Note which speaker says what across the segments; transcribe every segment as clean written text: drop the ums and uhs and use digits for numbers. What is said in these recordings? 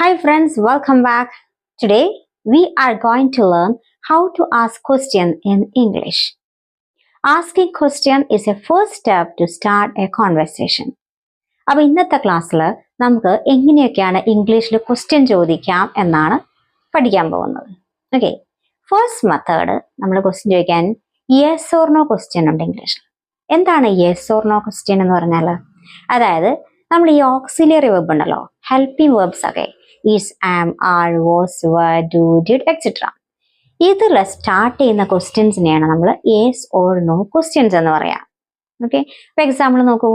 Speaker 1: Hi friends, welcome back. Today we are going to learn how to ask question in English. Asking question is a first step to start a conversation. അപ്പോൾ ഇന്നത്തെ ക്ലാസ്സിൽ നമുക്ക് എങ്ങനെയൊക്കെയാണ് ഇംഗ്ലീഷിൽ question ചോദിക്കാം എന്നാണ് പഠിക്കാൻ പോകുന്നത്. ഓക്കെ, ഫസ്റ്റ് മെത്തേഡ് നമ്മൾ ക്വസ്റ്റ്യൻ ചോദിക്കാൻ യെസ് ഓർ നോ ക്വസ്റ്റ്യൻ ഉണ്ട് ഇംഗ്ലീഷിൽ. എന്താണ് യെസ് ഓർ നോ ക്വസ്റ്റ്യൻ എന്ന് പറഞ്ഞാൽ, അതായത് നമ്മൾ ഈ ഓക്സിലിയറി വെർബ് ഉണ്ടല്ലോ, ഹെൽപ്പിംഗ് വെർബ്സ് ഒക്കെ is, am, are, was, were, do, did etcetera, ഇതിൽ സ്റ്റാർട്ട് ചെയ്യുന്ന ക്വസ്റ്റ്യൻസിനെയാണ് നമ്മൾ യെസ് ഓർ നോ ക്വസ്റ്റ്യൻസ് എന്ന് പറയാം. ഓക്കെ, ഇപ്പൊ എക്സാമ്പിൾ നോക്കൂ.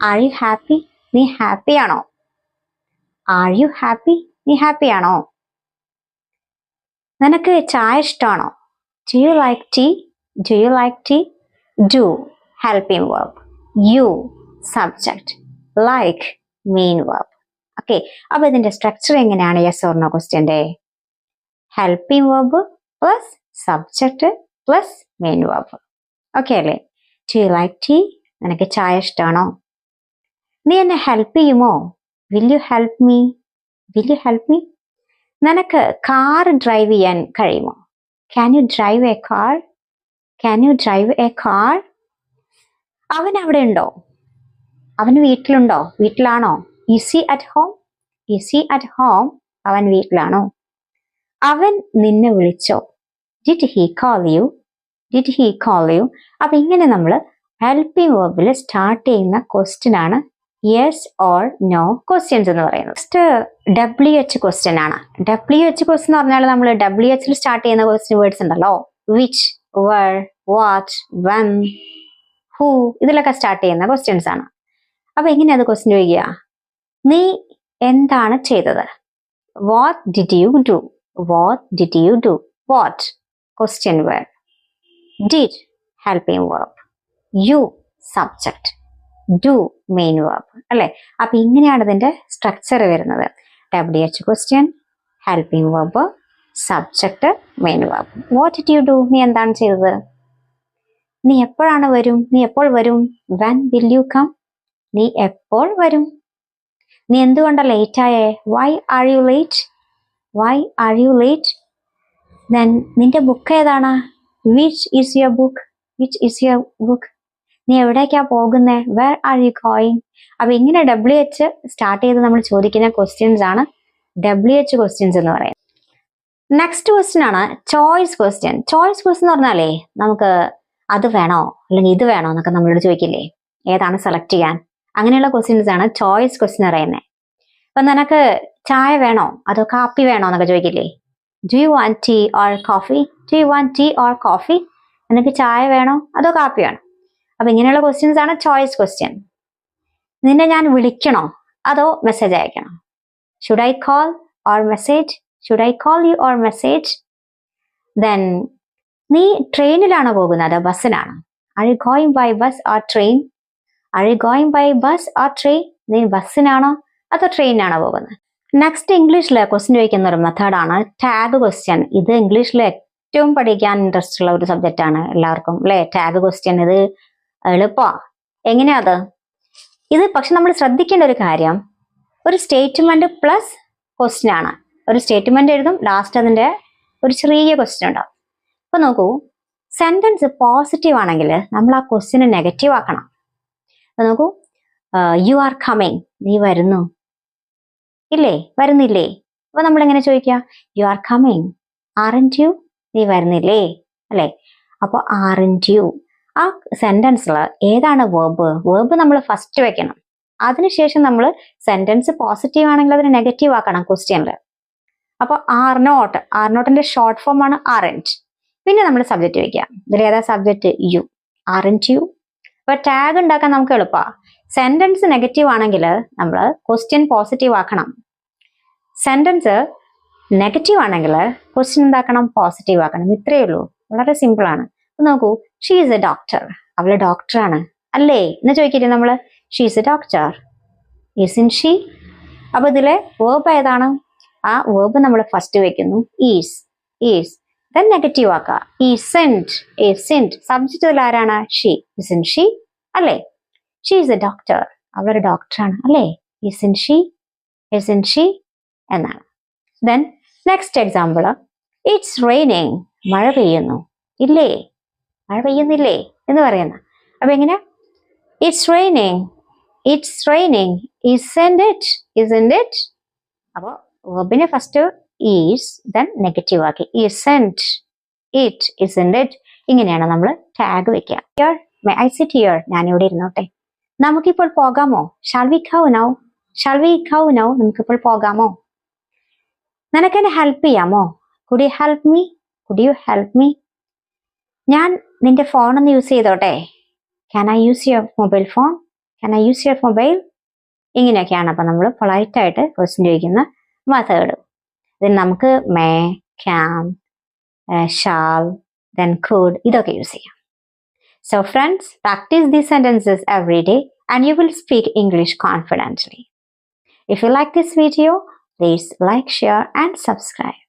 Speaker 1: Are you happy? നീ ഹാപ്പി ആണോ? Are you happy? നീ ഹാപ്പി ആണോ? നിനക്ക് ചായ ഇഷ്ടമാണോ? Do you like tea? Do you like tea? Do helping verb, you subject, like main verb. Okay, അപ്പൊ ഇതിന്റെ സ്ട്രക്ചർ എങ്ങനെയാണ് യെസ് ഓർ നോ ക്വസ്റ്റ്യന്റെ? Helping verb plus subject plus main verb. Okay അല്ലേ? Do you like tea? നിനക്ക് ചായ ഇഷ്ടമാണോ? നീ എന്നെ ഹെൽപ്പ് ചെയ്യുമോ? Will you help me? Will you help me? നിനക്ക് കാർ ഡ്രൈവ് ചെയ്യാൻ കഴിയുമോ? Can you drive A car? Can you drive A car? അവൻ അവിടെ ഉണ്ടോ? അവൻ വീട്ടിലുണ്ടോ? വീട്ടിലാണോ? Is he at home? Is he at home? അവൻ വീട്ടിലാണോ? അവൻ നിന്നെ വിളിച്ചോ? Did he call you? Did he call you? അപ്പൊ ഇങ്ങനെ നമ്മൾ ഹെൽപ്പിംഗ് വെർബിൽ സ്റ്റാർട്ട് ചെയ്യുന്ന ക്വസ്റ്റ്യൻ ആണ് യെസ് ഓർ നോ ക്വസ്റ്റ്യൻസ് എന്ന് പറയുന്നത്. നെക്സ്റ്റ് WH ക്വസ്റ്റ്യൻ ആണ്. WH ക്വസ്റ്റ്യൻ എന്ന് പറഞ്ഞാൽ നമ്മൾ WH സ്റ്റാർട്ട് ചെയ്യുന്ന ക്വസ്റ്റ്യൻ വേർഡ്സ് ഉണ്ടല്ലോ, which, where, what, when, who, ഇതിലൊക്കെ സ്റ്റാർട്ട് ചെയ്യുന്ന ക്വസ്റ്റ്യൻസ് ആണ്. അപ്പൊ എങ്ങനെയാ അത് ക്വസ്റ്റ്യൻ ചോദിക്കുക? നീ എന്താണ് ചെയ്തത്? What did you do? What did you do? What question word, did helping verb, you subject, do main verb അല്ലെ? അപ്പൊ ഇങ്ങനെയാണ് ഇതിന്റെ സ്ട്രക്ചർ വരുന്നത്. WH question, helping verb, subject, main verb. What did you do? നീ എന്താണ് ചെയ്തത്? നീ എപ്പോഴാണ് വരും? നീ എപ്പോൾ വരും? When will you come? നീ എപ്പോൾ വരും? നീ എന്തുകൊണ്ടാ ലേറ്റ് ആയേ? Why are you late? Why are you late? Then നിന്റെ ബുക്ക് ഏതാണ്? Which is your book? Which is your book? നീ എവിടേക്കാ പോകുന്നേ? Where are you going? അപ്പൊ ഇങ്ങനെ WH സ്റ്റാർട്ട് ചെയ്ത് നമ്മൾ ചോദിക്കുന്ന ക്വസ്റ്റ്യൻസ് ആണ് WH ക്വസ്റ്റ്യൻസ് എന്ന് പറയുന്നത്. നെക്സ്റ്റ് ക്വസ്റ്റ്യൻ ആണ് ചോയ്സ് ക്വസ്റ്റ്യൻ. ചോയ്സ് ക്വസ്റ്റ്യൻ എന്ന് പറഞ്ഞാലേ നമുക്ക് അത് വേണോ അല്ലെങ്കിൽ ഇത് വേണോ എന്നൊക്കെ നമ്മളോട് ചോദിക്കില്ലേ, ഏതാണ് സെലക്ട് ചെയ്യാൻ? അങ്ങനെയുള്ള ക്വസ്റ്റ്യൻസ് ആണ് ചോയ്സ് ക്വസ്റ്റ്യൻ പറയുന്നത്. അപ്പൊ നിനക്ക് ചായ വേണോ അതോ കാപ്പി വേണോ എന്നൊക്കെ ചോദിക്കില്ലേ? Do you want tea or coffee? Do you want tea or coffee? നിനക്ക് ചായ വേണോ അതോ കാപ്പി വേണോ? അപ്പൊ ഇങ്ങനെയുള്ള ക്വസ്റ്റ്യൻസ് ആണ് ചോയ്സ് ക്വസ്റ്റ്യൻ. നിന്നെ ഞാൻ വിളിക്കണോ അതോ മെസ്സേജ് അയക്കണോ? Should I call or message? Should I call you or message? Then നീ ട്രെയിനിലാണോ പോകുന്നത് അതോ ബസ്സിനാണോ? Are you going by bus or train? Are you going by bus or train? നീ ബസ്സിനാണോ അതോ ട്രെയിനിനാണോ പോകുന്നത്? നെക്സ്റ്റ് ഇംഗ്ലീഷിൽ ക്വസ്റ്റ്യൻ ചോദിക്കുന്ന ഒരു മെത്തേഡാണ് ടാഗ് ക്വസ്റ്റ്യൻ. ഇത് ഇംഗ്ലീഷിൽ ഏറ്റവും പഠിക്കാൻ ഇൻട്രസ്റ്റ് ഉള്ള ഒരു സബ്ജക്റ്റ് ആണ് എല്ലാവർക്കും അല്ലെ? ടാഗ് ക്വസ്റ്റ്യൻ ഇത് എളുപ്പമാണ്. എങ്ങനെയാ അത്? ഇത് പക്ഷെ നമ്മൾ ശ്രദ്ധിക്കേണ്ട ഒരു കാര്യം, ഒരു സ്റ്റേറ്റ്മെന്റ് പ്ലസ് ക്വസ്റ്റ്യൻ ആണ്. ഒരു സ്റ്റേറ്റ്മെന്റ് എഴുതും, ലാസ്റ്റ് അതിന്റെ ഒരു ചെറിയ ക്വസ്റ്റ്യൻ ഉണ്ടാവും. ഇപ്പൊ നോക്കൂ, സെന്റൻസ് പോസിറ്റീവ് ആണെങ്കിൽ നമ്മൾ ആ ക്വസ്റ്റ്യനെ നെഗറ്റീവ് ആക്കണം. അപ്പൊ നോക്കൂ, യു ആർ കമ്മിങ്, നീ വരുന്നു ഇല്ലേ? വരുന്നില്ലേ? അപ്പൊ നമ്മൾ എങ്ങനെ ചോദിക്കുക? You are coming. Aren't you? നീ വരുന്നില്ലേ അല്ലെ? അപ്പൊ ആറന്റ് യു ആ സെന്റൻസിൽ ഏതാണ് വേർബ്? വേർബ് നമ്മൾ ഫസ്റ്റ് വെക്കണം. അതിനുശേഷം നമ്മൾ സെന്റൻസ് പോസിറ്റീവ് ആണെങ്കിൽ അതിന് നെഗറ്റീവ് ആക്കണം ക്വസ്റ്റ്യനിൽ. അപ്പൊ ആർ നോട്ടിന്റെ ഷോർട്ട് ഫോം ആണ് ആറന്റ്. പിന്നെ നമ്മൾ സബ്ജക്റ്റ് വെക്കുക. ഇതിൽ ഏതാ സബ്ജക്റ്റ്? യു. ആറന്റ് യു. അപ്പൊ ടാഗ് ഉണ്ടാക്കാൻ നമുക്ക് എളുപ്പമാണ്. സെന്റൻസ് നെഗറ്റീവ് ആണെങ്കിൽ നമ്മൾ ക്വസ്റ്റ്യൻ പോസിറ്റീവ് ആക്കണം. സെന്റൻസ് നെഗറ്റീവ് ആണെങ്കിൽ ക്വസ്റ്റ്യൻ എന്താക്കണം? പോസിറ്റീവ് ആക്കണം. ഇത്രയേ ഉള്ളൂ, വളരെ സിമ്പിൾ ആണ്. നോക്കൂ, ഷീ ഈസ് എ ഡോക്ടർ, അവള് ഡോക്ടറാണ് അല്ലേ എന്ന് ചോദിക്കില്ലേ നമ്മള്? She is A doctor, ഈസിൻ she? അപ്പൊ ഇതിലെ വേർബ് ഏതാണ്? ആ വേർബ് നമ്മൾ ഫസ്റ്റ് വെക്കുന്നു, ഈസ്. ഈസ് ദെൻ നെഗറ്റീവ് ആക്കുക, ഈസെന്റ്. ഈസെന്റ് സബ്ജക്റ്റ് ആരാണ്? ഷീ. ഈസിൻ ഷീ അല്ലേ? ഷീ ഈസ് എ ഡോക്ടർ, അവളൊരു ഡോക്ടറാണ് അല്ലേ? ഈസിൻ ഷീ? isn't she എന്നാണ്. Then next example, it's raining, മഴ പെയ്യുന്നു, ഇല്ലേ, മഴ പെയ്യുന്നില്ലേ എന്ന് പറയുന്ന. അപ്പൊ എങ്ങനെ, it's raining, isn't it. അപ്പോൾ വെർബിനെ ഫസ്റ്റ് ഈസ്, ദെൻ നെഗറ്റീവ് ആക്കി isn't it. ഇങ്ങനെയാണ് നമ്മൾ ടാഗ് വെക്കുക. Here, may I sit here, ഞാനിവിടെ ഇരുന്നോട്ടെ. നമുക്കിപ്പോൾ പോകാമോ, shall we go now, നമുക്കിപ്പോൾ പോകാമോ. നിനക്കെന്നെ ഹെൽപ്പ് ചെയ്യാമോ, could you help me. ഞാൻ നിന്റെ ഫോൺ ഒന്ന് യൂസ് ചെയ്തോട്ടെ, can I use your mobile. ഇങ്ങനെയൊക്കെയാണ് അപ്പൊ നമ്മൾ പൊളൈറ്റ് ആയിട്ട് ക്വസ്റ്റ്യൻ ചോദിക്കുന്ന മെത്തേഡ്. ഇതിന് നമുക്ക് may, can, shall, then could ഇതൊക്കെ യൂസ് ചെയ്യാം. So friends, practice these sentences every day and you will speak English confidently. If you like this video, please like, share and subscribe.